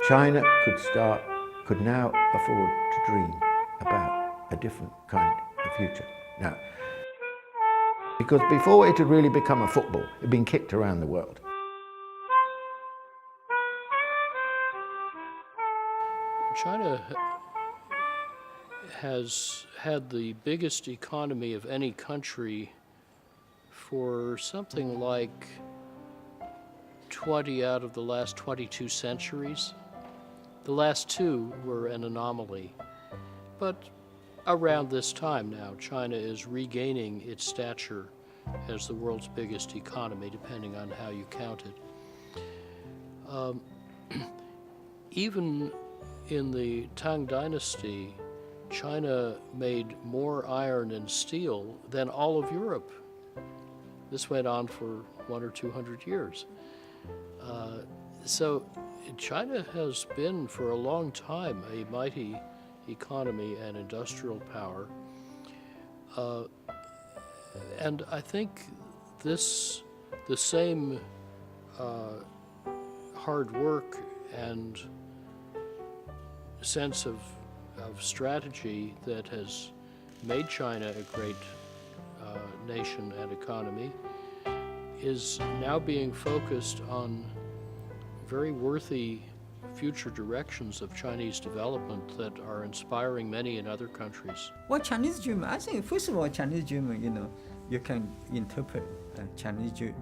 China could now afford to dream about a different kind of future. Now, because before it had really become a football, it had been kicked around the world. China has had the biggest economy of any country for something like 20 out of the last 22 centuries. The last two were an anomaly. But around this time now, China is regaining its stature as the world's biggest economy, depending on how you count it. Even in the Tang Dynasty, China made more iron and steel than all of Europe. This went on for 100 or 200 years. So China has been for a long time a mighty economy and industrial power. And I think the same hard work and sense of strategy that has made China a great nation and economy is now being focused on very worthy future directions of Chinese development that are inspiring many in other countries. Well, Chinese dream, I think, first of all, Chinese dream, you can interpret Chinese dream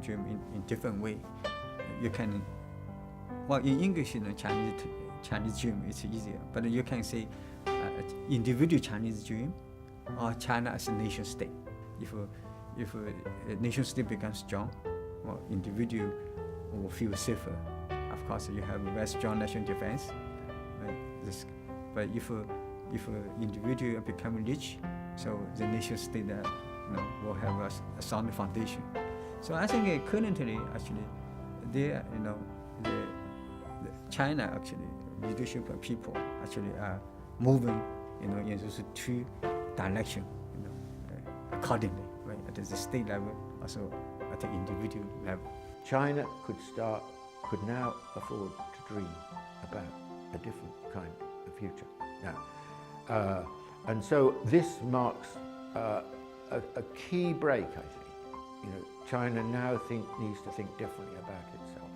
in different way. You can, well, in English, Chinese dream is easier, but you can say individual Chinese dream or China as a nation state. If a nation state becomes strong, well, individual will feel safer. Of course, you have a very strong national defense. But if individual become rich, so the nation state will have a sound foundation. So I think currently, actually, there, the China actually leadership of people actually are moving, in those two directions, accordingly, right? At the state level, also at the individual level. China could now afford to dream about a different kind of future now. And so this marks a key break, I think. China now needs to think differently about itself.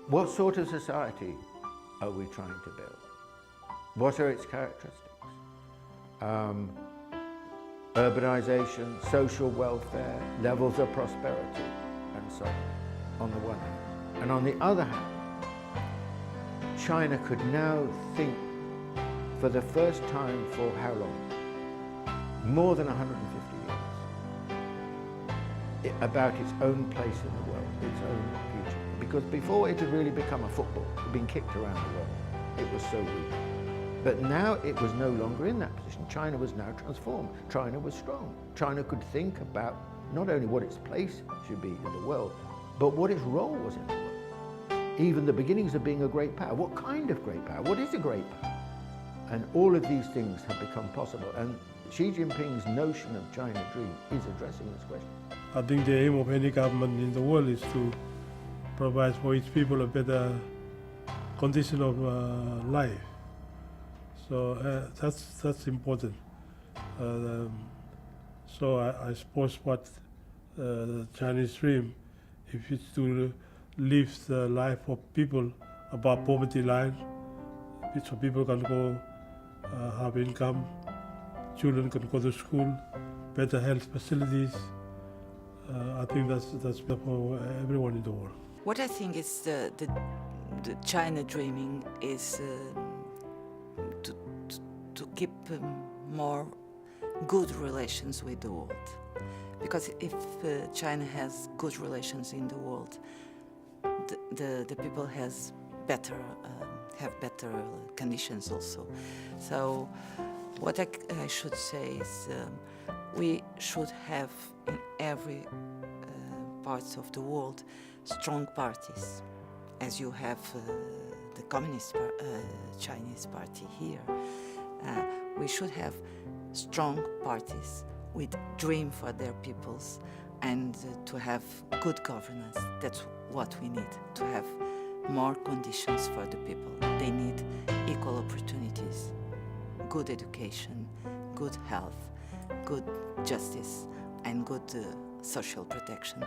What sort of society are we trying to build? What are its characteristics? Urbanization, social welfare, levels of prosperity, and so on the one hand. And on the other hand, China could now think for the first time for how long? More than 150 years, about its own place in the world, its own future. Because before it had really become a football, it had been kicked around the world. It was so weak. But now it was no longer in that position. China was now transformed. China was strong. China could think about not only what its place should be in the world, but what its role was in the world. Even the beginnings of being a great power. What kind of great power? What is a great power? And all of these things have become possible. And Xi Jinping's notion of China dream is addressing this question. I think the aim of any government in the world is to provide for its people a better condition of life. So that's important. So I suppose what the Chinese dream, if it's to lift the life of people above poverty line, so people can go have income, children can go to school, better health facilities. I think that's better for everyone in the world. What I think is the China dreaming is to keep more good relations with the world. Because if China has good relations in the world, the people have better conditions also. So what I should say is we should have in every parts of the world strong parties, as you have the Communist Chinese Party here. We should have strong parties with dream for their peoples and to have good governance. That's what we need, to have more conditions for the people. They need equal opportunities, good education, good health, good justice, and good social protection.